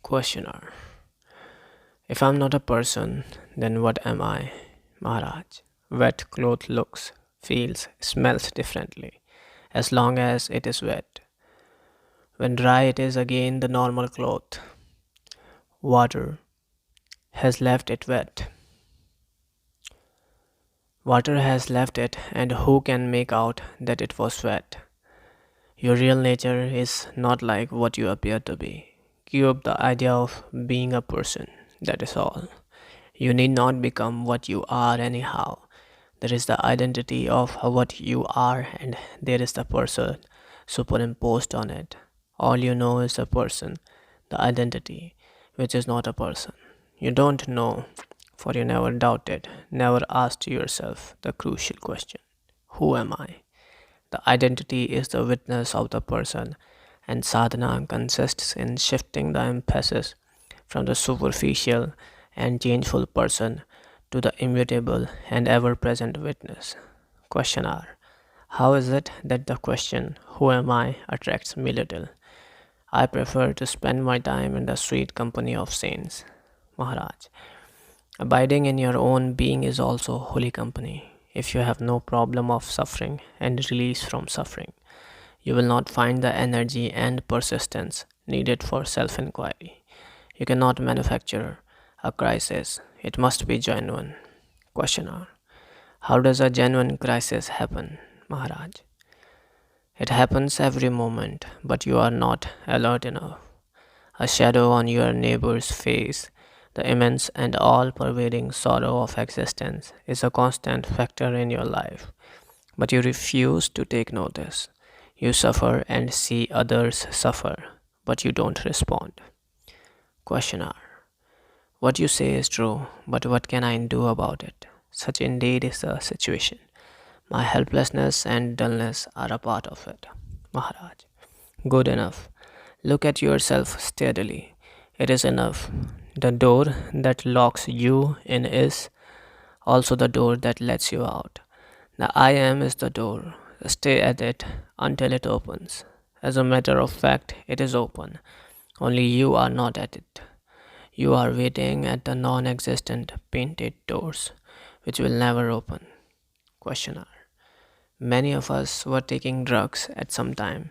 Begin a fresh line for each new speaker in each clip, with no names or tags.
Questioner. If I'm not a person, then what am I? Maharaj. Wet cloth looks, feels, smells differently, as long as it is wet. When dry, it is again the normal cloth. Water has left it wet. Water has left it, and who can make out that it was wet? Your real nature is not like what you appear to be. Give up the idea of being a person, that is all. You need not become what you are anyhow. There is the identity of what you are, and there is the person superimposed on it. All you know is the person, the identity, which is not a person. You don't know, for you never doubted, never asked yourself the crucial question: who am I? The identity is the witness of the person, and sadhana consists in shifting the emphasis from the superficial and changeful person to the immutable and ever present witness. Questioner. How is it that the question, who am I, attracts me little? I prefer to spend my time in the sweet company of saints. Maharaj. Abiding in your own being is also holy company. If you have no problem of suffering and release from suffering, you will not find the energy and persistence needed for self inquiry. You cannot manufacture a crisis, it must be genuine. Questioner. How does a genuine crisis happen, Maharaj? It happens every moment, but you are not alert enough. A shadow on your neighbor's face, the immense and all pervading sorrow of existence, is a constant factor in your life, but you refuse to take notice. You suffer and see others suffer, but you don't respond. Questioner. What you say is true, but what can I do about it? Such indeed is the situation. My helplessness and dullness are a part of it. Maharaj. Good enough. Look at yourself steadily. It is enough. The door that locks you in is also the door that lets you out. The I am is the door. Stay at it until it opens. As a matter of fact, it is open. Only you are not at it. You are waiting at the non existent painted doors, which will never open. Questioner. Many of us were taking drugs at some time,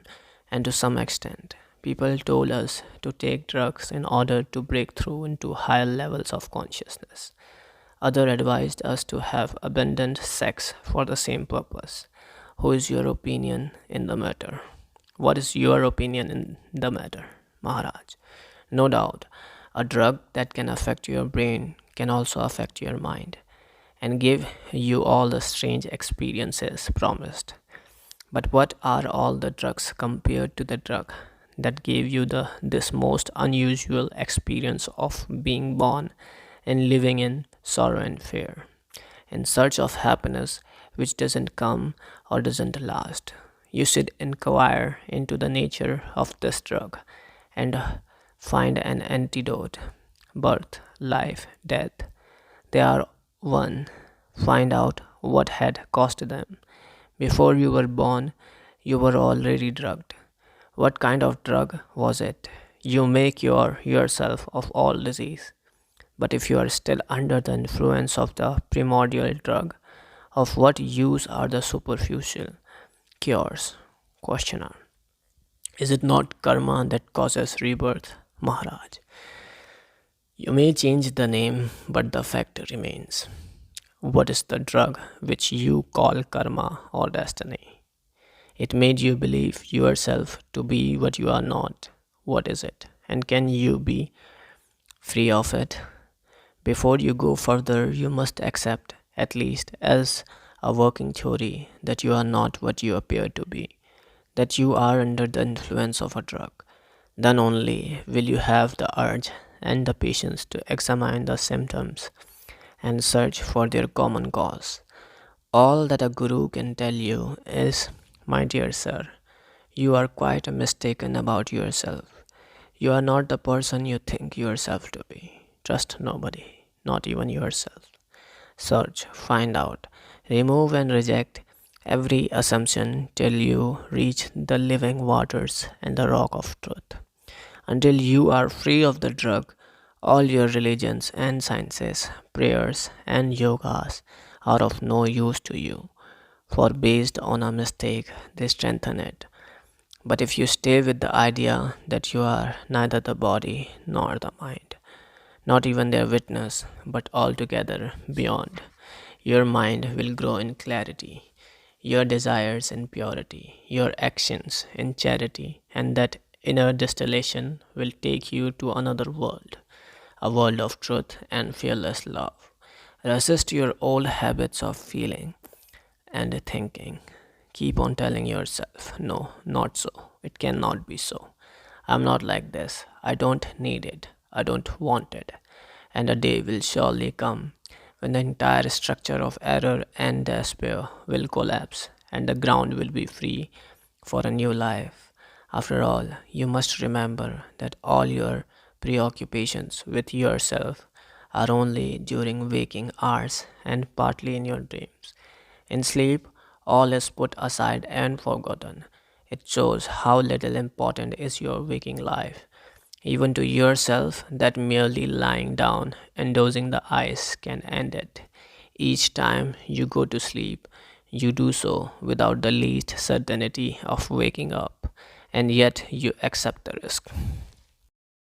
and to some extent. People told us to take drugs in order to break through into higher levels of consciousness. Others advised us to have abundant sex for the same purpose. Who is your opinion in the matter? What is your opinion in the matter, Maharaj? No doubt, a drug that can affect your brain can also affect your mind and give you all the strange experiences promised. But what are all the drugs compared to the drug that gave you this most unusual experience of being born and living in sorrow and fear, in search of happiness which doesn't come or doesn't last? You should inquire into the nature of this drug and find an antidote. Birth, life, death, they are one. Find out what had caused them. Before you were born, you were already drugged. What kind of drug was it? You make yourself of all disease. But if you are still under the influence of the primordial drug, of what use are the superficial cures? Questioner. Is it not karma that causes rebirth, Maharaj? You may change the name, but the fact remains. What is the drug which you call karma or destiny? It made you believe yourself to be what you are not. What is it? And can you be free of it? Before you go further, you must accept, at least as a working theory, that you are not what you appear to be, that you are under the influence of a drug. Then only will you have the urge and the patience to examine the symptoms and search for their common cause. All that a guru can tell you is, my dear sir, you are quite mistaken about yourself. You are not the person you think yourself to be. Trust nobody, not even yourself. Search, find out, remove and reject every assumption till you reach the living waters and the rock of truth. Until you are free of the drug, all your religions and sciences, prayers and yogas are of no use to you, for based on a mistake, they strengthen it. But if you stay with the idea that you are neither the body nor the mind, not even their witness, but altogether beyond, your mind will grow in clarity, your desires in purity, your actions in charity, and that inner distillation will take you to another world, a world of truth and fearless love. Resist your old habits of feeling and thinking. Keep on telling yourself, no, not so. It cannot be so. I'm not like this. I don't need it. I don't want it. And a day will surely come when the entire structure of error and despair will collapse and the ground will be free for a new life. After all, you must remember that all your preoccupations with yourself are only during waking hours and partly in your dreams. In sleep, all is put aside and forgotten. It shows how little important is your waking life. Even to yourself, that merely lying down and dosing the eyes can end it. Each time you go to sleep, you do so without the least certainty of waking up, and yet you accept the risk.